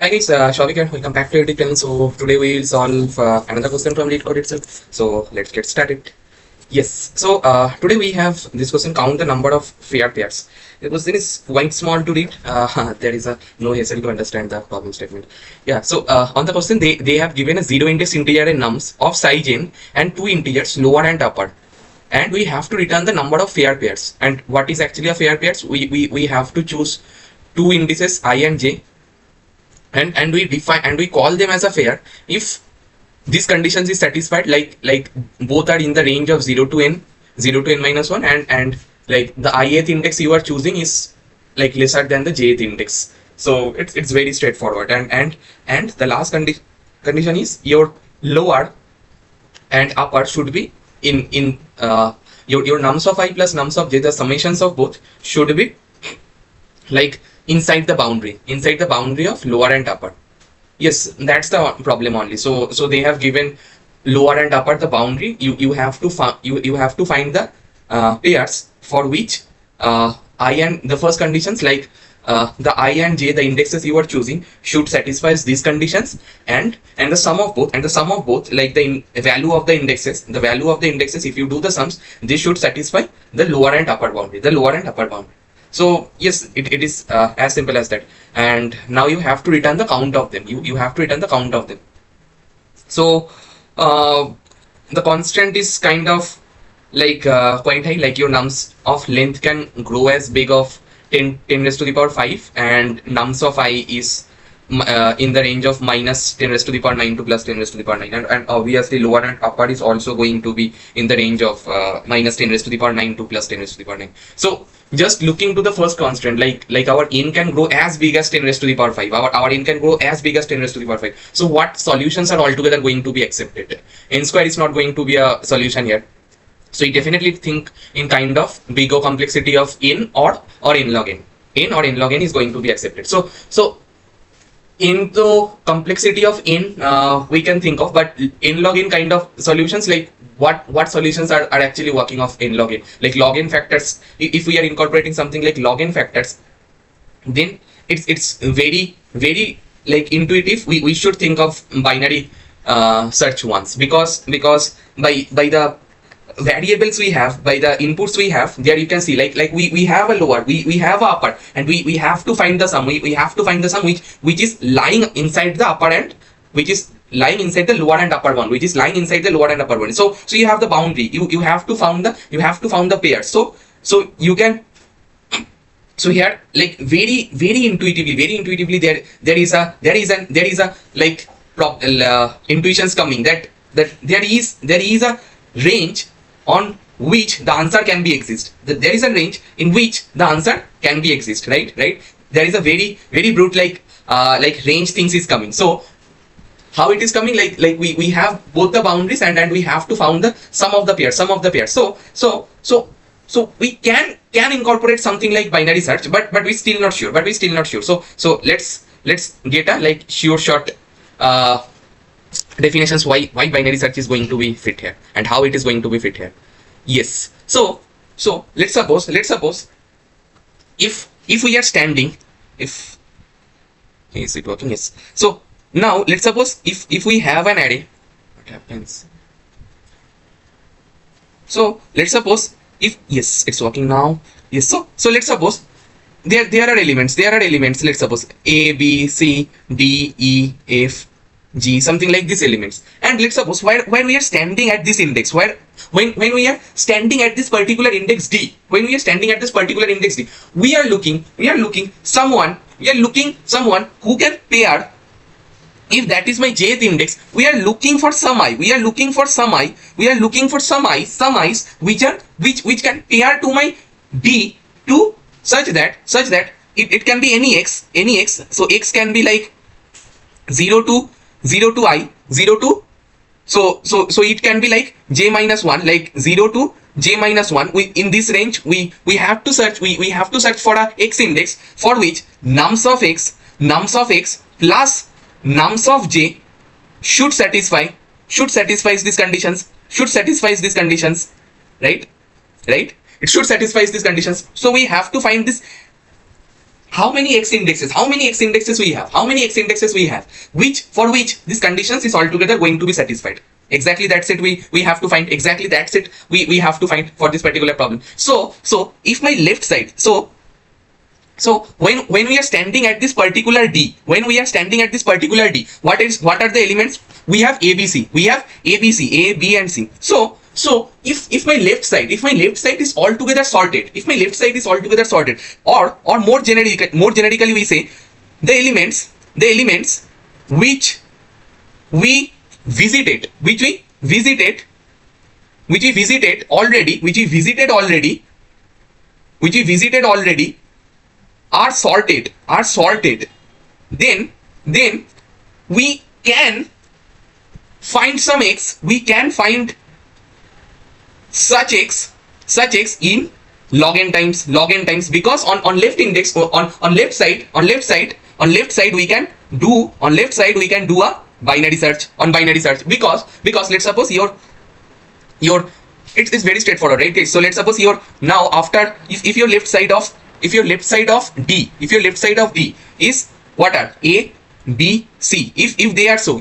Hi guys, Shouvik here. Welcome back to YouTube channel. So today we will solve another question from Leetcode itself. So let's get started. Yes. So today we have this question: count the number of fair pairs. The question is quite small to read. There is no hassle to understand the problem statement. Yeah. So on the question, they have given a zero index integer and nums of size n and two integers lower and upper, and we have to return the number of fair pairs. And what is actually a fair pairs? We have to choose two indices I and j, and we define and we call them as a fair if these conditions is satisfied, like both are in the range of 0 to n minus 1, and like the ith index you are choosing is like lesser than the jth index. So it's very straightforward. And the last condition is your lower and upper should be in your nums of I plus nums of j, the summations of both should be like inside the boundary of lower and upper. Yes, that's the problem only. So they have given lower and upper the boundary. You have to find the pairs for which I and the first conditions, like the I and j, the indexes you are choosing, should satisfy these conditions, and the sum of both, like the value of the indexes, if you do the sums, this should satisfy the lower and upper boundary. So yes, it is as simple as that. And now you have to return the count of them. You have to return the count of them. So the constant is kind of like quite high. Like your nums of length can grow as big of 10 raised to the power 5, and nums of I is in the range of minus 10 raised to the power 9 to plus 10 raised to the power 9, and obviously lower and upper is also going to be in the range of minus 10 raised to the power 9 to plus 10 raised to the power 9. So just looking to the first constant, like our n can grow as big as 10 raised to the power 5, our n can grow as big as 10 raised to the power 5. So what solutions are altogether going to be accepted? N square is not going to be a solution here. So you definitely think in kind of bigger complexity of n or n log n. N or n log n is going to be accepted. So in the complexity of n we can think of, but n log n kind of solutions, like what solutions are actually working of n log n, like log n factors. If we are incorporating something like log n factors, then it's very like intuitive. We should think of binary search once, because by the variables we have, by the inputs we have, there you can see like we have a lower, we have a upper, and we have to find the sum. We have to find the sum which is lying inside the upper end, which is lying inside the lower and upper one, so you have the boundary. You have to found the pair. So you can, so here, like very intuitively there is a like intuitions coming that there is a range on which the answer can be exist. There is a range in which the answer can be exist, right? There is a very brute like range things is coming. So how it is coming, like we have both the boundaries, and we have to found the sum of the pairs. So we can incorporate something like binary search, but we still not sure. So let's get a like sure shot definitions why binary search is going to be fit here, and how it is going to be fit here. Yes. So let's suppose if we are standing, if is it working? Yes. So now let's suppose if we have an array, what happens? So let's suppose if, yes, it's working now. Yes. So let's suppose there are elements. Let's suppose A, B, C, D, E, F, G, something like these elements. And let's suppose when we are standing at this index, when we are standing at this particular index D, we are looking someone who can pair. If that is my jth index, we are looking for some I. We are looking for some i's which can pair to my D to such that it can be any x. So x can be like 0 to I, 0 to, so it can be like j minus 1, like 0 to j minus 1. In this range we have to search, we have to search for a x index for which nums of x plus nums of j should satisfy these conditions, right? It should satisfy these conditions. So we have to find this how many x indexes we have, which for which these conditions is altogether going to be satisfied. Exactly, that's it. We have to find, exactly that's it, we have to find for this particular problem. So if my left side, so when we are standing at this particular D, what are the elements? We have ABC, A, B and C. So if my left side is altogether sorted, or more generically we say the elements which we visited already are sorted, then we can find some x, such x in log n times, because on left index, on left side we can do a binary search, because let's suppose your it's very straightforward, right? Okay, so let's suppose your, now after, if your left side of D is what are A, B, C, if they are so,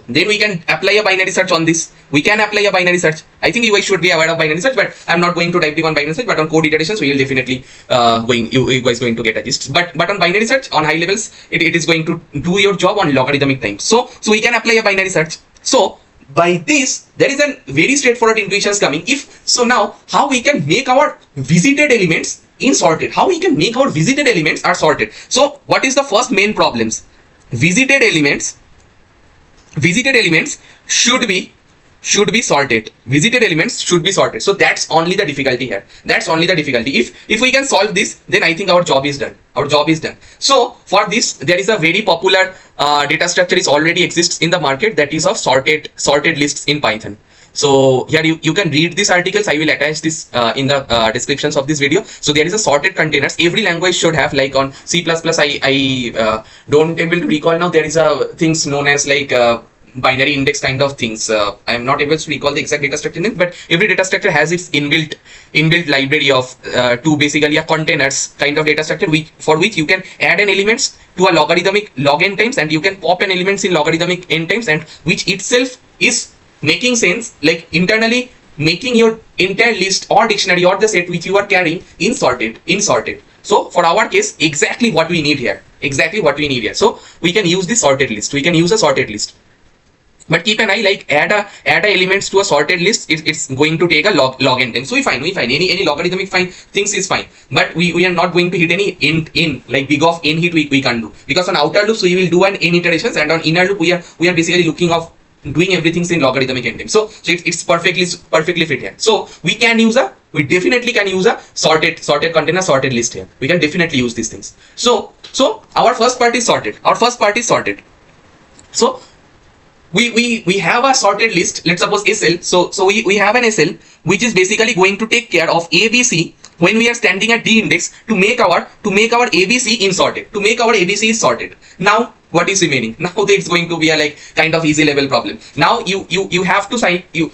then we can apply a binary search on this. I think you guys should be aware of binary search, but I'm not going to dive deep on binary search, but on code iterations we will definitely you guys going to get a gist. But on binary search, on high levels, it is going to do your job on logarithmic time. So we can apply a binary search. So by this, there is a very straightforward intuitions coming. If so, now how we can make our visited elements in sorted? How we can make our visited elements are sorted? So what is the first main problems? Visited elements should be sorted. So that's only the difficulty here. If we can solve this, then I think our job is done. So for this, there is a very popular data structure is already exists in the market, that is of sorted lists in Python. So here you can read these articles. I will attach this in the descriptions of this video. So there is a sorted containers. Every language should have, like on C++, I don't able to recall now. There is a things known as like binary index kind of things. I am not able to recall the exact data structure name, but every data structure has its inbuilt library of to basically a containers kind of data structure, for which you can add an elements to a logarithmic log n times, and you can pop an elements in logarithmic n times, and which itself is making sense, like internally making your entire list or dictionary or the set which you are carrying in sorted. So for our case, exactly what we need here. So we can use the sorted list. But keep an eye, like add a elements to a sorted list, it's going to take a log n time. So we find any logarithmic things is fine, but we are not going to hit any in like big of n hit we can't do, because on outer loops we will do an n iterations, and on inner loop we are basically looking of doing everything in logarithmic n time. So it's perfectly fit here. So we definitely can use a sorted container, sorted list here. We can definitely use these things. So our first part is sorted. So we have a sorted list. Let's suppose SL. So we have an SL which is basically going to take care of ABC when we are standing at D index to make our ABC in sorted. Sorted. Now what is remaining? Now it's going to be a like kind of easy level problem. Now you have to sign you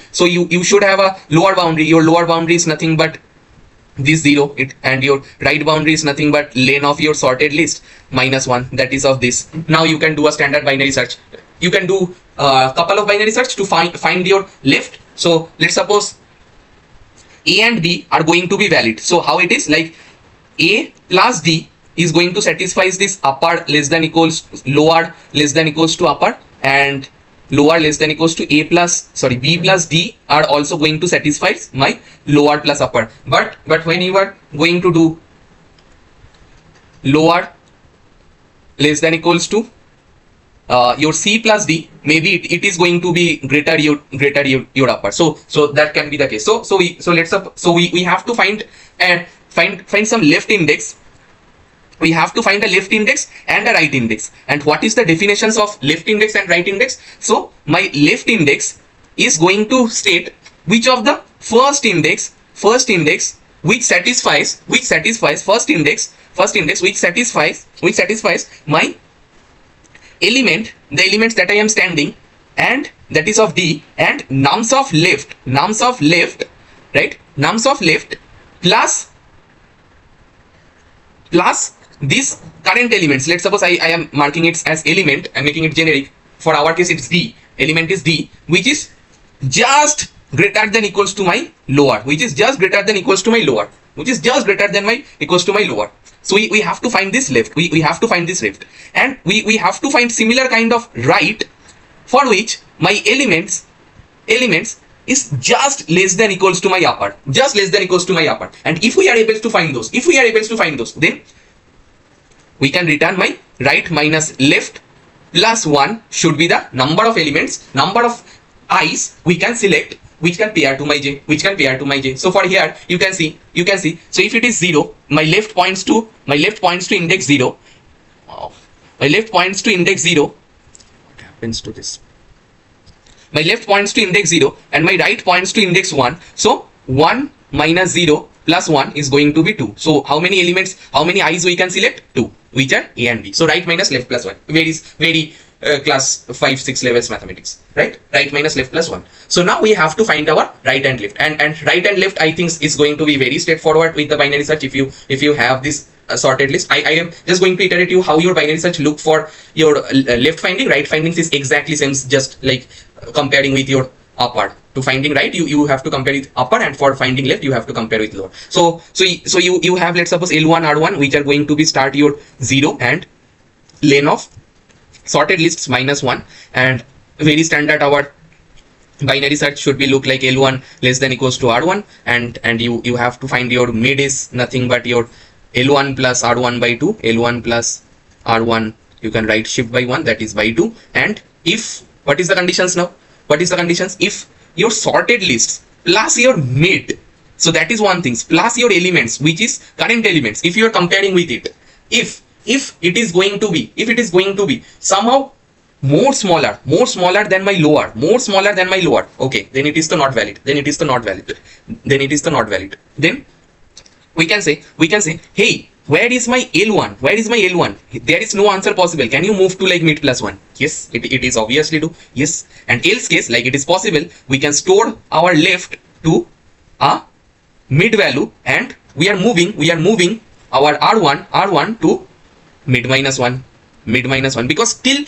should have a lower boundary. Your lower boundary is nothing but this 0, and your right boundary is nothing but len of your sorted list -1, that is of this. Now you can do a standard binary search. You can do a couple of binary search to find your left. So let's suppose A and B are going to be valid. So how it is, like A plus D is going to satisfy this upper less than equals lower less than equals to upper, and lower less than equals to B plus D are also going to satisfy my lower plus upper. But when you are going to do lower less than equals to your C plus D, maybe it is going to be greater your upper. So that can be the case. So we have to find some left index. We have to find a left index and a right index. And what is the definitions of left index and right index? So my left index is going to state which of the first index which satisfies my element, the elements that I am standing, and that is of D, and nums of left, right? Nums of left plus These current elements, let's suppose I am marking it as element, I'm making it generic. For our case it's D, element is D, which is just greater than equals to my lower, which is just greater than equals to my lower, which is just greater than my equals to my lower. So we have to find this left, we have to find this left, and we have to find similar kind of right, for which my elements is just less than equals to my upper, just less than equals to my upper. And if we are able to find those, then we can return my right minus left plus 1 should be the number of elements, number of i's we can select, which can pair to my j, So for here you can see, so if it is 0, my left points to index 0. My left points to index 0. What happens to this? My left points to index 0 and my right points to index 1. So 1 minus 0 plus 1 is going to be 2. So how many elements, how many i's we can select? 2, which are A and B. So right minus left plus 1. Very class 5-6 levels mathematics, right? Right minus left plus 1. So now we have to find our right and left, and right and left I think is going to be very straightforward with the binary search. If you have this sorted list, I am just going to iterate you how your binary search look for your left finding. Right findings is exactly same, just like comparing with your upper. To finding right, you have to compare with upper, and for finding left you have to compare with lower. So you have, let's suppose, L1 R1, which are going to be start your 0 and lane of sorted lists minus 1, and very standard our binary search should be look like L1 less than equals to R1, and you have to find your mid is nothing but your L1 plus R1 by 2, L1 plus R1 you can write shift by 1, that is by 2. And if, what is the conditions now? What is the conditions? If your sorted lists plus your mid, so that is one thing, plus your elements, which is current elements, if you are comparing with it, if it is going to be somehow more smaller than my lower, okay, then it is the not valid, then we can say, hey, where is my L1? There is no answer possible. Can you move to like mid plus 1? Yes, it is obviously do. Yes. And else case, like it is possible, we can store our left to a mid value, and we are moving our R1 to mid minus 1, because till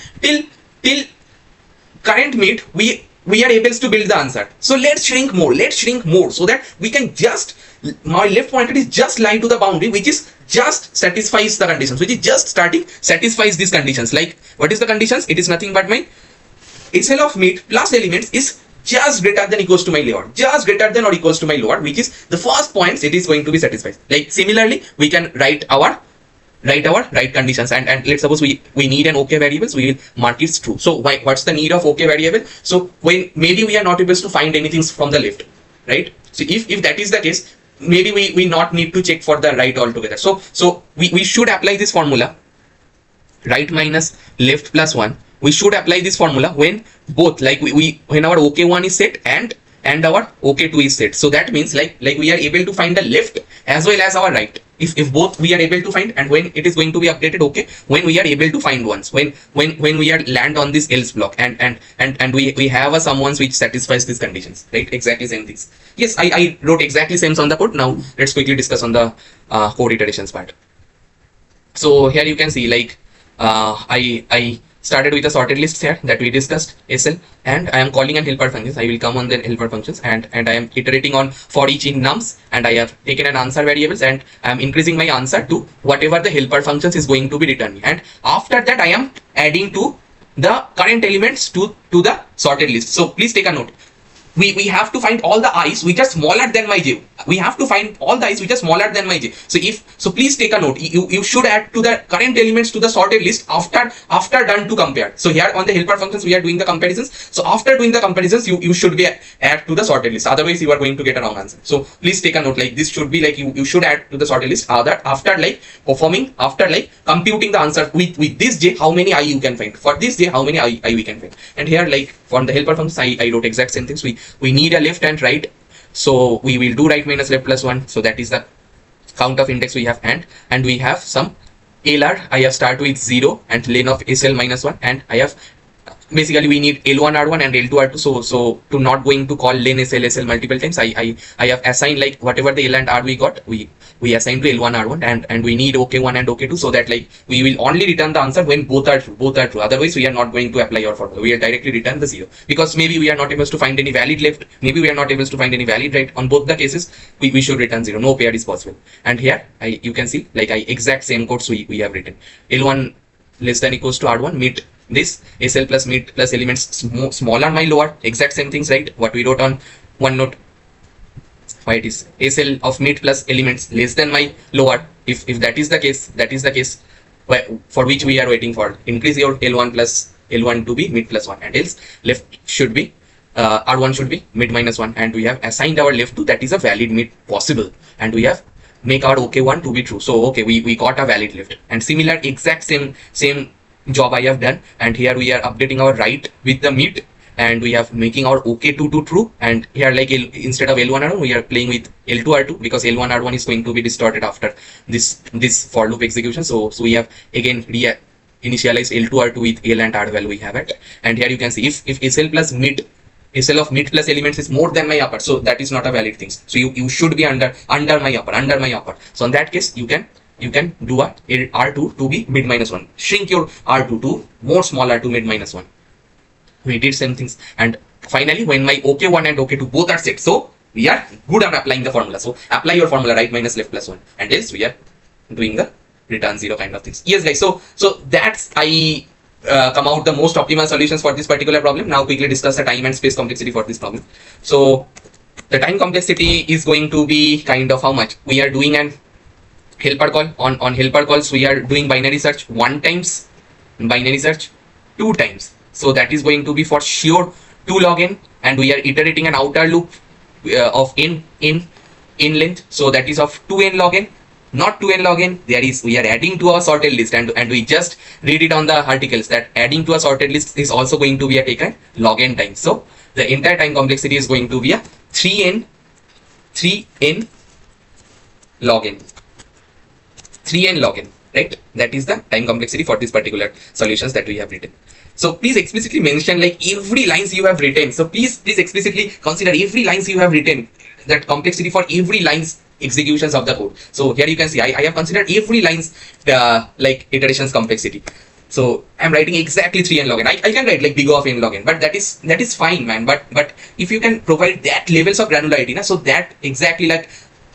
current mid we are able to build the answer. So let's shrink more so that we can just, my left pointer is just lie to the boundary, which is just satisfies the conditions, which is just satisfies these conditions. Like what is the conditions? It is nothing but my SL of mid plus elements is just greater than equals to my lower, just greater than or equals to my lower, which is the first points it is going to be satisfied. Like similarly we can write our right conditions, and let's suppose we need an OK variable, so we will mark it true. So what's the need of OK variable? So when maybe we are not able to find anything from the left, right? So if that is the case, maybe we not need to check for the right altogether. So we should apply this formula, right minus left plus 1. We should apply this formula when both, like when our OK1 is set and our OK2 is set. So that means like we are able to find the left as well as our right. If both we are able to find, and when it is going to be updated, okay, when we are able to find ones, when we are land on this else block, and we have a someone's which satisfies these conditions, right? Exactly same things. Yes, I wrote exactly same on the code. Now let's quickly discuss on the code iterations part. So here you can see, like I started with the sorted lists here that we discussed, SL, and I am calling an helper functions. I will come on the helper functions, and I am iterating on for each in nums, and I have taken an answer variables, and I am increasing my answer to whatever the helper functions is going to be returning. And after that I am adding to the current elements to the sorted list. So please take a note. We have to find all the i's which are smaller than my j. We have to find all the i's which are smaller than my j. So please take a note. You should add to the current elements to the sorted list after done to compare. So here on the helper functions we are doing the comparisons. So after doing the comparisons you should be add to the sorted list. Otherwise you are going to get a wrong answer. So please take a note. Like this should be like you should add to the sorted list after like computing the answer with this j, how many I you can find. For this j, how many I we can find. And here, like for the helper functions, I wrote exact same things. We need a left and right, so we will do right minus left plus 1. So that is the count of index we have, and we have some LR. I have start with 0 and lane of SL minus 1, and I have basically we need L1 R1 and L2 R2. So to not going to call lane SL multiple times, I have assigned like whatever the L and R we got, we we assign to L1 R1 and we need OK1 and OK2, so that like we will only return the answer when both are true. Otherwise we are not going to apply our formula. We are directly return the 0, because maybe we are not able to find any valid left, maybe we are not able to find any valid right. On both the cases we should return 0. No pair is possible. And here you can see like exact same codes we have written. L1 less than equals to R1, meet this SL plus meet plus elements smaller my lower, exact same things, right? What we wrote on one note. Why it is SL of meet plus elements less than my lower. If that is the case, for which we are waiting for, increase your L1 plus L1 to be mid plus 1, and else left should be R1 should be mid minus 1, and we have assigned our left to that is a valid mid possible, and we have make our OK1 to be true. So okay, we got a valid left. And similar exact same job I have done, and here we are updating our right with the mid, and we have making our OK2 to true, and here like instead of L1 R1 we are playing with L2 R2, because L1 R1 is going to be distorted after this for loop execution. So we have again initialize L2 R2 with L and R value we have it. And here you can see if SL plus mid, SL of mid plus elements is more than my upper, so that is not a valid thing. So you should be under my upper. So in that case you can do a R2 to be mid minus 1. Shrink your R2 to more smaller to mid minus 1. We did same things, and finally when my OK1 and OK2 both are set, so we are good at applying the formula. So apply your formula, right minus left plus 1, and else we are doing the return 0 kind of things. Yes guys, so that's I come out the most optimal solutions for this particular problem. Now quickly discuss the time and space complexity for this problem. So the time complexity is going to be kind of how much we are doing an helper call. On helper calls we are doing binary search 1 times, binary search 2 times. So that is going to be for sure 2 log n, and we are iterating an outer loop of n length, so that is of 2n log n, not 2n log n. We are adding to our sorted list, and we just read it on the articles that adding to a sorted list is also going to be a taken log n time. So the entire time complexity is going to be a 3n log n, 3n log n, right? That is the time complexity for this particular solutions that we have written. So please explicitly mention like every lines you have written. So please explicitly consider every lines you have written, that complexity for every lines executions of the code. So here you can see I have considered every lines like iterations complexity. So I'm writing exactly 3n log n. I can write like big of n log n, but that is fine, man. But if you can provide that levels of granularity, so that exactly like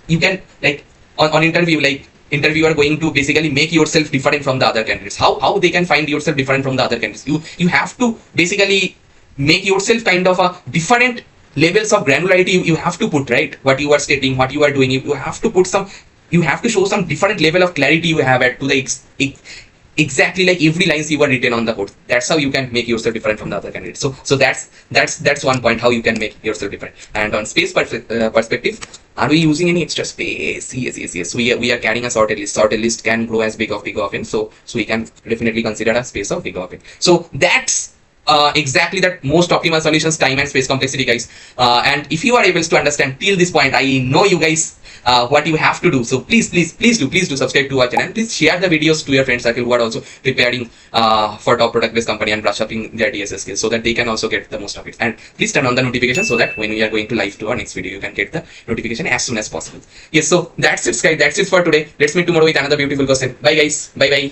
you can like on interview, like interviewer going to basically make yourself different from the other candidates. How they can find yourself different from the other candidates? You have to basically make yourself kind of a different levels of granularity you have to put, right? What you are stating, what you are doing, you have to put some, you have to show some different level of clarity you have at to the exactly like every lines you were written on the code. That's how you can make yourself different from the other candidates. So that's one point how you can make yourself different. And on space perspective, are we using any extra space? Yes. We are carrying a sorted list. Sorted list can grow as big of n. So we can definitely consider a space of big of n. So that's exactly that most optimal solutions, time and space complexity, guys. And if you are able to understand till this point, I know you guys what you have to do. So please do subscribe to our channel. Please share the videos to your friend circle who are also preparing for top product based company and brush up in their DSS skills, so that they can also get the most of it. And please turn on the notification so that when we are going to live to our next video, you can get the notification as soon as possible. Yes, so that's it guys, that's it for today. Let's meet tomorrow with another beautiful question. Bye guys, bye.